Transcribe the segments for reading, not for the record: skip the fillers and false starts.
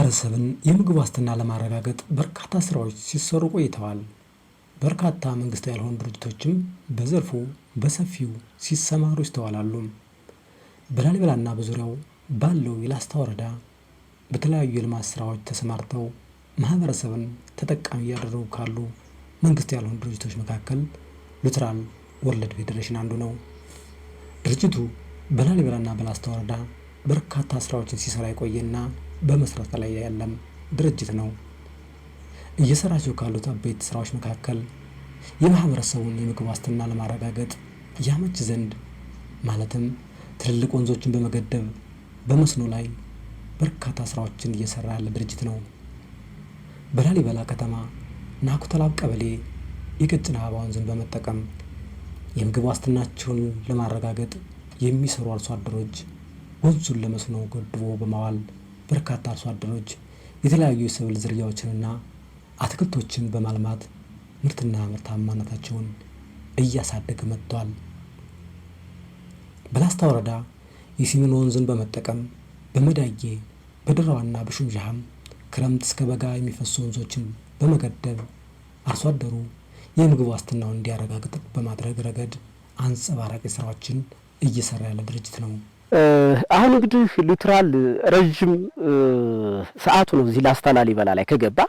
የማህበረሰብን የምግብ ዋስትና ለማረጋገጥ በርካታ ስራዎች ሲሰሩ ቆይተዋል። በርካታ መንግስታዊ ያልሆኑ ድርጅቶችም በዘርፉ በሰፊው ሲሰማሩ ይስተዋላሉ። በላሊበላና በዙሪያው ባለው የላስታ ወረዳ በተለያዩ የልማት ስራዎች ተሰማርተው ማህበረሰብን ተጠቃሚ እያደረጉ ካሉ መንግስት ያልሆኑ ድርጅቶች መካከል ሉትራል ወርልድ ፌዴሬሽን አንዱ ነው። ድርጅቱ በላሊበላና በላስታ ወረዳ በርካታ ስራዎችን ሲሰራ የቆየና በመስራት ላይ ያለም ድርጅት ነው። እየሰራቸው ካሉት አበይት ስራዎች መካከል የማህበረሰቡን የምግብ ዋስትና ለማረጋገጥ ያመች ዘንድ ማለትም ትልልቅ ወንዞችን በመገደብ በመስኖ ላይ በርካታ ስራዎችን እየሰራ ያለ ድርጅት ነው። በላሊበላ ከተማ ናኩተላብ ቀበሌ የቀጭን አበባ ወንዝን በመጠቀም የምግብ ዋስትናቸውን ለማረጋገጥ የሚሰሩ አርሶ አደሮች ወንዙን ለመስኖ ገድቦ በማዋል በርካታ አርሶ አደሮች የተለያዩ የሰብል ዝርያዎችንና አትክልቶችን በማልማት ምርትና ምርታማነታቸውን እያሳደገ መጥቷል። በላስታ ወረዳ የሲሚኖ ወንዝን በመጠቀም በመዳዬ በድራዋና በሹምዣሃም ክረምት እስከ በጋ የሚፈሱ ወንዞችን በመገደብ አርሶ አደሩ የምግብ ዋስትናውን እንዲያረጋግጥ በማድረግ ረገድ አንጸባራቂ ስራዎችን እየሰራ ያለ ድርጅት ነው። አሁን እንግዲህ ሉትራል ረጅም ሰዓቱ ነው እዚህ ላስታ ላሊበላ ላይ ከገባ።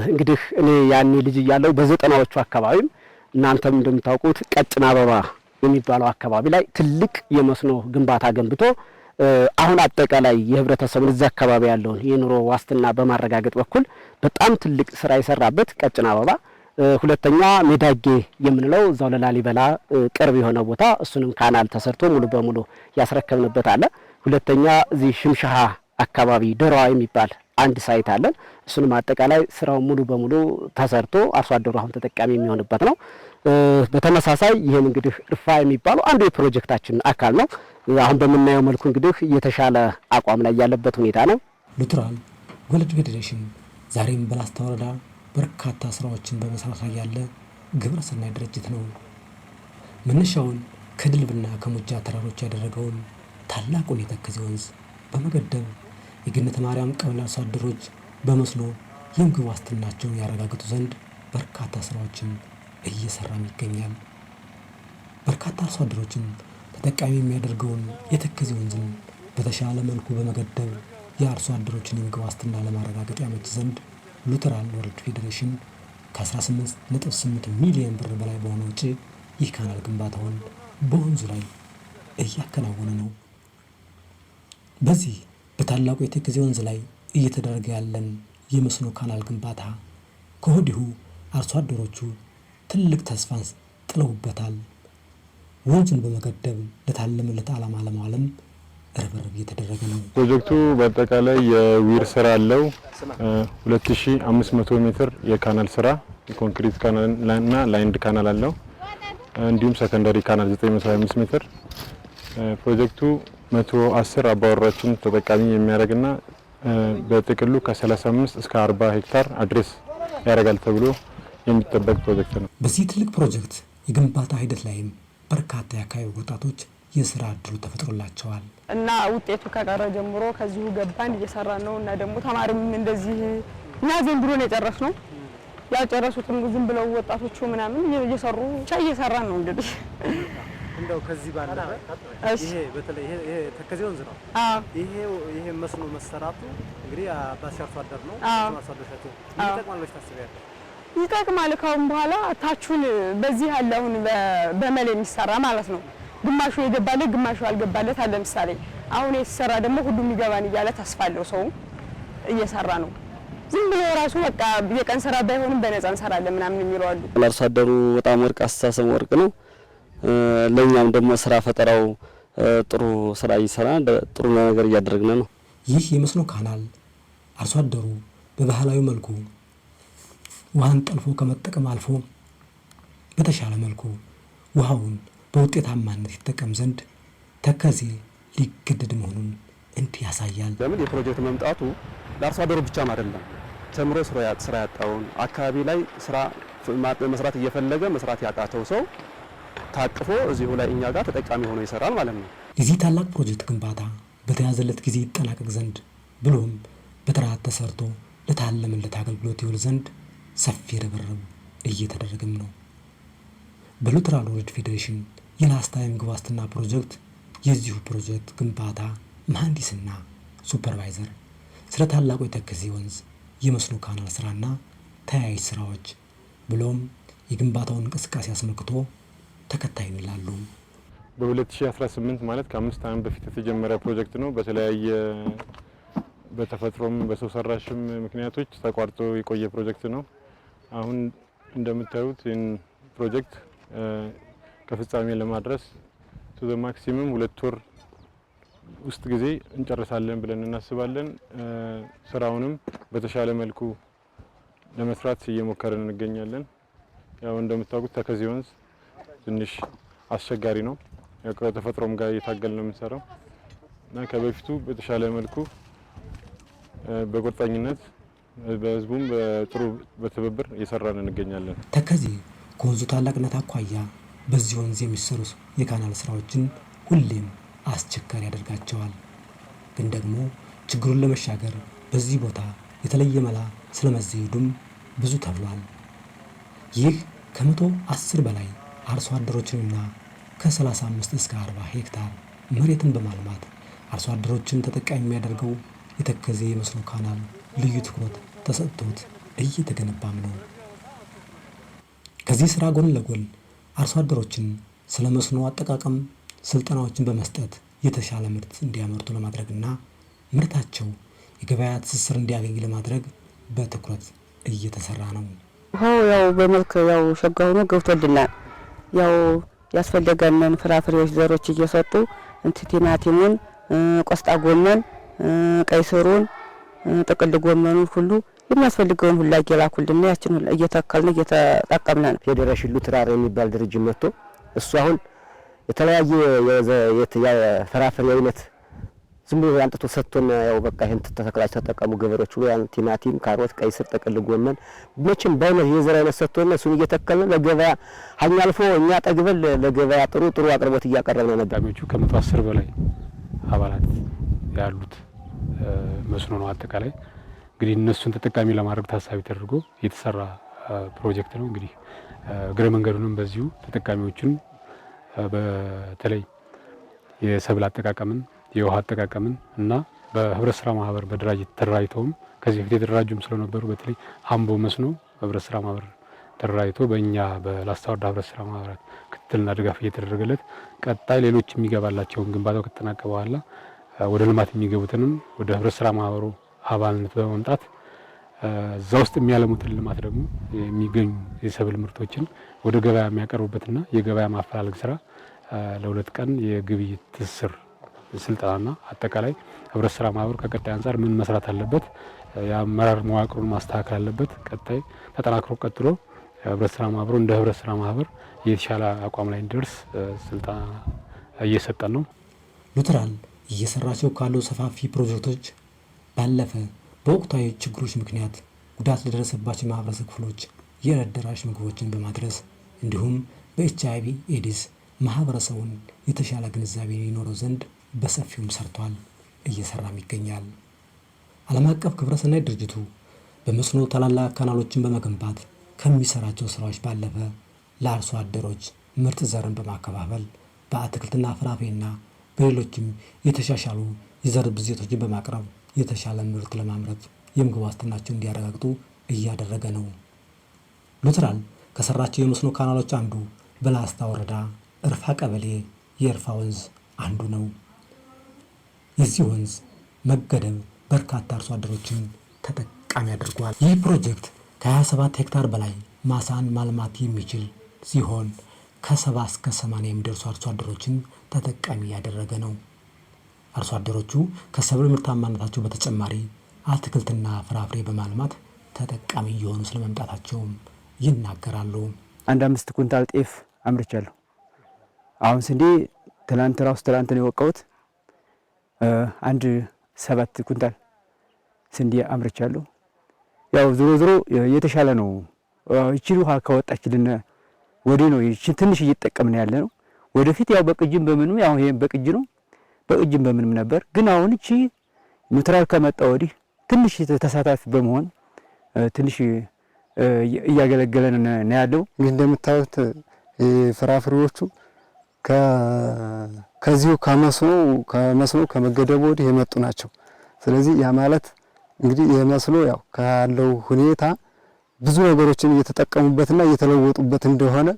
እንግዲህ እኔ ያኔ ልጅ እያለሁ በዘጠናዎቹ አካባቢም እናንተም እንደምታውቁት ቀጭን አበባ የሚባለው አካባቢ ላይ ትልቅ የመስኖ ግንባታ ገንብቶ አሁን አጠቃላይ የህብረተሰቡን እዛ አካባቢ ያለውን የኑሮ ዋስትና በማረጋገጥ በኩል በጣም ትልቅ ስራ የሰራበት ቀጭን አበባ። ሁለተኛ ሜዳጌ የምንለው እዛው ለላሊበላ ቅርብ የሆነ ቦታ እሱንም ካናል ተሰርቶ ሙሉ በሙሉ ያስረከብንበት አለ። ሁለተኛ እዚህ ሽምሻሃ አካባቢ ደራዋ የሚባል አንድ ሳይት አለን። እሱንም አጠቃላይ ስራው ሙሉ በሙሉ ተሰርቶ አርሶ አደሩ አሁን ተጠቃሚ የሚሆንበት ነው። በተመሳሳይ ይሄን እንግዲህ እርፋ የሚባለው አንዱ የፕሮጀክታችን አካል ነው። አሁን በምናየው መልኩ እንግዲህ የተሻለ አቋም ላይ ያለበት ሁኔታ ነው። ሉትራል ወርልድ ፌዴሬሽን ዛሬም በላስታ ወረዳ በርካታ ስራዎችን በመስራት ላይ ያለ ግብረ ሰናይ ድርጅት ነው። መነሻውን ከድልብና ከሙጃ ተራሮች ያደረገውን ታላቁን የተከዜ ወንዝ በመገደብ የገነተ ማርያም ቀበሌ አርሶ አደሮች በመስኖ የምግብ ዋስትናቸውን ያረጋግጡ ዘንድ በርካታ ስራዎችን እየሰራም ይገኛል። በርካታ አርሶ አደሮችን ተጠቃሚ የሚያደርገውን የተከዜ ወንዝን በተሻለ መልኩ በመገደብ የአርሶ አደሮችን የምግብ ዋስትና ለማረጋገጥ ያመች ዘንድ ሉትራል ወርልድ ፌዴሬሽን ከ18.8 ሚሊዮን ብር በላይ በሆነ ወጪ ይህ ካናል ግንባታውን በወንዙ ላይ እያከናወነ ነው። በዚህ በታላቁ የተከዜ ወንዝ ላይ እየተደረገ ያለን የመስኖ ካናል ግንባታ ከወዲሁ አርሶ አደሮቹ ትልቅ ተስፋን ጥለውበታል። ወንዙን በመገደብ ለታለመለት ዓላማ ለማዋልም ርብርብ እየተደረገ ነው። ፕሮጀክቱ በአጠቃላይ የዊር ስራ አለው። 2500 ሜትር የካናል ስራ የኮንክሪት ካናልና ላይንድ ካናል አለው። እንዲሁም ሰከንዳሪ ካናል 925 ሜትር። ፕሮጀክቱ 110 አባወራዎችን ተጠቃሚ የሚያደርግና በጥቅሉ ከ35 እስከ 40 ሄክታር አድሬስ ያደርጋል ተብሎ የሚጠበቅ ፕሮጀክት ነው። በዚህ ትልቅ ፕሮጀክት የግንባታ ሂደት ላይም በርካታ የአካባቢ ወጣቶች የስራ እድሉ ተፈጥሮላቸዋል እና ውጤቱ ከቀረ ጀምሮ ከዚሁ ገባን እየሰራ ነው። እና ደግሞ ተማሪም እንደዚህ እኛ ዘንድሮ ነው የጨረስነው። ያጨረሱትም ዝም ብለው ወጣቶቹ ምናምን እየሰሩ ብቻ እየሰራን ነው። እንግዲህ እንደው ከዚህ ባለፈ ይሄ በተለይ ይሄ ተከዜ ወንዝ ነው። ይሄ መስኖ መሰራቱ እንግዲህ አባሲ አርሶ አደር ነው ማሳደሻቸው ይጠቅማል ብለሽ ታስቢያለሽ? ይጠቅማል። ካሁን በኋላ ታቹን በዚህ ያለ አሁን በመሌ የሚሰራ ማለት ነው። ግማሹ የገባለት ግማሹ አልገባለት አለ። ለምሳሌ አሁን የተሰራ ደግሞ ሁሉም ይገባን እያለ ተስፋ አለው ሰው እየሰራ ነው። ዝም ብሎ ራሱ በቃ የቀን ስራ ባይሆንም በነፃ እንሰራለን ምናምን የሚለው አሉ። አርሶ አደሩ በጣም ወርቅ አስተሳሰብ ወርቅ ነው። ለኛም ደግሞ ስራ ፈጠራው ጥሩ ስራ እየሰራ ጥሩ ነገር እያደረግን ነው። ይህ የመስኖ ካናል አርሶ አደሩ በባህላዊ መልኩ ውሃን ጠልፎ ከመጠቀም አልፎ በተሻለ መልኩ ውሃውን በውጤታማነት ይጠቀም ዘንድ ተከዜ ሊገደድ መሆኑን እንዲህ ያሳያል። ለምን የፕሮጀክት መምጣቱ ለአርሶ አደሩ ብቻም አይደለም፣ ተምሮ ስራ ያጣውን አካባቢ ላይ ስራ መስራት እየፈለገ መስራት ያቃተው ሰው ታቅፎ እዚሁ ላይ እኛ ጋር ተጠቃሚ ሆኖ ይሰራል ማለት ነው። የዚህ ታላቅ ፕሮጀክት ግንባታ በተያዘለት ጊዜ ይጠናቀቅ ዘንድ ብሎም በጥራት ተሰርቶ ለታለመለት አገልግሎት ይውል ዘንድ ሰፊ ርብርብ እየተደረገም ነው። በሉትራል ወርልድ ፌዴሬሽን የላስታ የምግብ ዋስትና ፕሮጀክት የዚሁ ፕሮጀክት ግንባታ መሐንዲስና ሱፐርቫይዘር ስለ ታላቁ የተከዜ ወንዝ የመስኖ ካናል ስራና ተያያዥ ስራዎች ብሎም የግንባታውን እንቅስቃሴ አስመልክቶ ተከታዩን ይላሉ። በ2018 ማለት ከ5 ዓመት በፊት የተጀመረ ፕሮጀክት ነው። በተለያየ በተፈጥሮም በሰው ሰራሽም ምክንያቶች ተቋርጦ የቆየ ፕሮጀክት ነው። አሁን እንደምታዩት ይህን ፕሮጀክት ከፍጻሜ ለማድረስ ቱ ዘ ማክሲመም 2 ወር ውስጥ ጊዜ እንጨርሳለን ብለን እናስባለን። ስራውንም በተሻለ መልኩ ለመስራት እየሞከርን እንገኛለን። ያው እንደምታውቁት ተከዜ ወንዝ ትንሽ አስቸጋሪ ነው። ያው ከተፈጥሮም ጋር እየታገልን ነው የምንሰራው እና ከበፊቱ በተሻለ መልኩ በቁርጠኝነት በህዝቡም በጥሩ በትብብር እየሰራን እንገኛለን። ተከዜ ከወንዙ ታላቅነት አኳያ በዚህ ወንዝ የሚሰሩ የካናል ስራዎችን ሁሌም አስቸጋሪ ያደርጋቸዋል። ግን ደግሞ ችግሩን ለመሻገር በዚህ ቦታ የተለየ መላ ስለመዘየዱም ብዙ ተብሏል። ይህ ከ110 በላይ አርሶ አደሮችንና ከ35 እስከ 40 ሄክታር መሬትን በማልማት አርሶ አደሮችን ተጠቃሚ የሚያደርገው የተከዜ የመስኖ ካናል ልዩ ትኩረት ተሰጥቶት እየተገነባም ነው። ከዚህ ስራ ጎን ለጎን አርሶ አደሮችን ስለ መስኖ አጠቃቀም ስልጠናዎችን በመስጠት የተሻለ ምርት እንዲያመርቱ ለማድረግና ምርታቸው የገበያ ትስስር እንዲያገኝ ለማድረግ በትኩረት እየተሰራ ነው። ያው በመልክ ያው ሸጋ ሆኖ ገብቶልናል። ያው ያስፈልገንን ፍራፍሬዎች ዘሮች እየሰጡ ቲማቲሙን፣ ቆስጣ ጎመን፣ ቀይ ስሩን፣ ጥቅል ጎመኑን ሁሉ የሚያስፈልገውን ሁሉ እየላኩልና ያችን ሁሉ እየተከልን እየተጠቀምን ነው። ፌዴሬሽን ሉትራል የሚባል ድርጅት መጥቶ እሱ አሁን የተለያየ የፍራፍሬ አይነት ዝም ብሎ አንጥቶ ሰጥቶና ያው በቃ ይሄን ተተክላችሁ ተጠቀሙ ገበሬዎች ብሎ ያን ቲማቲም፣ ካሮት፣ ቀይ ስር፣ ጥቅል ጎመን መቼም በአይነት የዘር አይነት ሰጥቶና እሱን እየተከልን ለገበያ ሀኛ አልፎ እኛ ጠግበን ለገበያ ጥሩ አቅርቦት እያቀረብን ነበር። ከ110 በላይ አባላት ያሉት መስኖ ነው። አጠቃላይ እንግዲህ እነሱን ተጠቃሚ ለማድረግ ታሳቢ ተደርጎ የተሰራ ፕሮጀክት ነው። እንግዲህ እግረ መንገዱንም በዚሁ ተጠቃሚዎችን በተለይ የሰብል አጠቃቀምን የውሃ አጠቃቀምን እና በህብረት ስራ ማህበር በድራጅት ተደራጅተውም ከዚህ በፊት የተደራጁም ስለነበሩ በተለይ አምቦ መስኖ ህብረት ስራ ማህበር ተደራጅቶ በእኛ በላስታ ወረዳ ህብረት ስራ ማህበራት ክትትልና ድጋፍ እየተደረገለት ቀጣይ ሌሎች የሚገባላቸውን ግንባታው ከተጠናቀቀ በኋላ ወደ ልማት የሚገቡትንም ወደ ህብረት ስራ ማህበሩ አባልነት በመምጣት እዛ ውስጥ የሚያለሙትን ልማት ደግሞ የሚገኙ የሰብል ምርቶችን ወደ ገበያ የሚያቀርቡበትና የገበያ ማፈላለግ ስራ ለ2 ቀን የግብይት ትስስር ስልጠናና አጠቃላይ ህብረት ስራ ማህበሩ ከቀጣይ አንፃር ምን መስራት አለበት፣ የአመራር መዋቅሩን ማስተካከል አለበት። ቀጣይ ተጠናክሮ ቀጥሎ ህብረት ስራ ማህበሩ እንደ ህብረት ስራ ማህበር የተሻለ አቋም ላይ እንዲደርስ ስልጠና እየሰጠን ነው። ሉትራል እየሰራቸው ካሉ ሰፋፊ ፕሮጀክቶች ባለፈ በወቅታዊ ችግሮች ምክንያት ጉዳት ለደረሰባቸው ማህበረሰብ ክፍሎች የዕለት ደራሽ ምግቦችን በማድረስ እንዲሁም በኤችአይቪ ኤድስ ማህበረሰቡን የተሻለ ግንዛቤ ሊኖረው ዘንድ በሰፊውም ሰርቷል፣ እየሰራም ይገኛል። ዓለም አቀፍ ግብረሰናይ ድርጅቱ በመስኖ ታላላቅ ካናሎችን በመገንባት ከሚሰራቸው ስራዎች ባለፈ ለአርሶ አደሮች ምርጥ ዘርን በማከፋፈል በአትክልትና ፍራፍሬና በሌሎችም የተሻሻሉ የዘር ብዜቶችን በማቅረብ የተሻለ ምርት ለማምረት የምግብ ዋስትናቸውን እንዲያረጋግጡ እያደረገ ነው። ሉትራል ከሰራቸው የመስኖ ካናሎች አንዱ በላስታ ወረዳ እርፋ ቀበሌ የእርፋ ወንዝ አንዱ ነው። የዚህ ወንዝ መገደብ በርካታ አርሶ አደሮችን ተጠቃሚ አድርጓል። ይህ ፕሮጀክት ከ27 ሄክታር በላይ ማሳን ማልማት የሚችል ሲሆን ከ70 እስከ 80 የሚደርሱ አርሶ አደሮችን ተጠቃሚ ያደረገ ነው። አርሶ አደሮቹ ከሰብል ምርታማነታቸው በተጨማሪ አትክልትና ፍራፍሬ በማልማት ተጠቃሚ እየሆኑ ስለመምጣታቸውም ይናገራሉ። 5 ኩንታል ጤፍ አምርቻለሁ። አሁን ስንዴ ትናንት ነው የወቃሁት። 7 ኩንታል ስንዴ አምርቻለሁ። ያው ዞሮ የተሻለ ነው። እቺ ውሃ ከወጣችልን ወዲህ ነው ትንሽ እየተጠቀምን ያለ ነው። ወደፊት ያው በቅጅም በምንም ያው ይሄ በቅጅ ነው በቅጅም በምንም ነበር። ግን አሁን እቺ ኒውትራል ከመጣ ወዲህ ትንሽ ተሳታፊ በመሆን ትንሽ እያገለገለን ነው ያለው። እንግዲህ እንደምታዩት ፍራፍሬዎቹ ከዚሁ ከመስኖ ከመገደቡ ወዲህ የመጡ ናቸው። ስለዚህ ያ ማለት እንግዲህ የመስኖ ያው ካለው ሁኔታ ብዙ ነገሮችን እየተጠቀሙበትና እየተለወጡበት እንደሆነ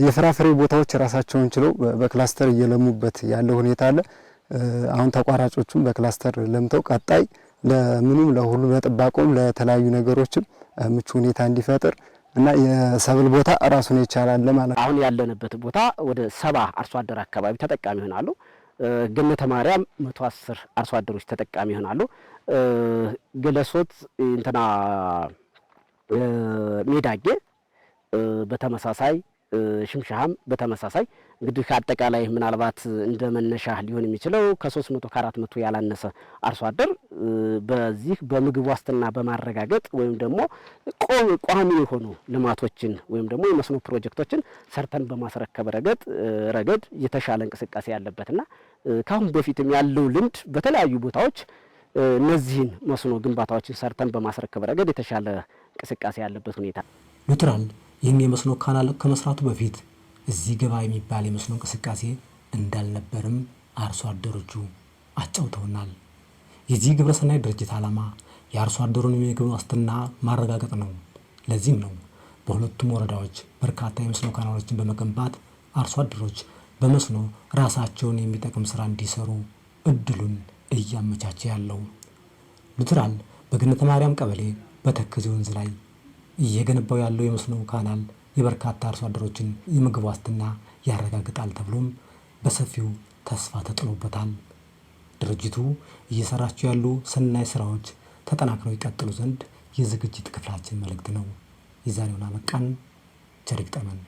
የፍራፍሬ ቦታዎች ራሳቸውን ችለው በክላስተር እየለሙበት ያለው ሁኔታ አለ። አሁን ተቋራጮቹም በክላስተር ለምተው ቀጣይ ለምኑም ለሁሉ ለጥባቆም ለተለያዩ ነገሮችም ምቹ ሁኔታ እንዲፈጥር እና የሰብል ቦታ ራሱን ይቻላል ማለት። አሁን ያለንበት ቦታ ወደ 70 አርሶ አደር አካባቢ ተጠቃሚ ይሆናሉ። ገነተ ማርያም 110 አርሶ አደሮች ተጠቃሚ ይሆናሉ። ገለሶት እንትና ሜዳጌ በተመሳሳይ ሽምሻሃም በተመሳሳይ እንግዲህ አጠቃላይ ምናልባት እንደ መነሻ ሊሆን የሚችለው ከ300 ከ400 ያላነሰ አርሶ አደር በዚህ በምግብ ዋስትና በማረጋገጥ ወይም ደግሞ ቋሚ የሆኑ ልማቶችን ወይም ደግሞ የመስኖ ፕሮጀክቶችን ሰርተን በማስረከብ ረገድ የተሻለ እንቅስቃሴ ያለበትና ካሁን በፊትም ያለው ልምድ በተለያዩ ቦታዎች እነዚህን መስኖ ግንባታዎችን ሰርተን በማስረከብ ረገድ የተሻለ እንቅስቃሴ ያለበት ሁኔታ ሉትራል ይህን የመስኖ ካናል ከመስራቱ በፊት እዚህ ገባ የሚባል የመስኖ እንቅስቃሴ እንዳልነበርም አርሶ አደሮቹ አጫውተውናል። የዚህ ግብረሰናይ ድርጅት ዓላማ የአርሶ አደሩን የምግብ ዋስትና ማረጋገጥ ነው። ለዚህም ነው በሁለቱም ወረዳዎች በርካታ የመስኖ ካናሎችን በመገንባት አርሶ አደሮች በመስኖ ራሳቸውን የሚጠቅም ስራ እንዲሰሩ እድሉን እያመቻቸ ያለው። ሉትራል በገነተ ማርያም ቀበሌ በተከዜ ወንዝ ላይ እየገነባው ያለው የመስኖ ካናል የበርካታ አርሶ አደሮችን የምግብ ዋስትና ያረጋግጣል ተብሎም በሰፊው ተስፋ ተጥሎበታል። ድርጅቱ እየሰራቸው ያሉ ሰናይ ስራዎች ተጠናክረው ይቀጥሉ ዘንድ የዝግጅት ክፍላችን መልእክት ነው። የዛሬውን አበቃን። ቸር ይግጠመን።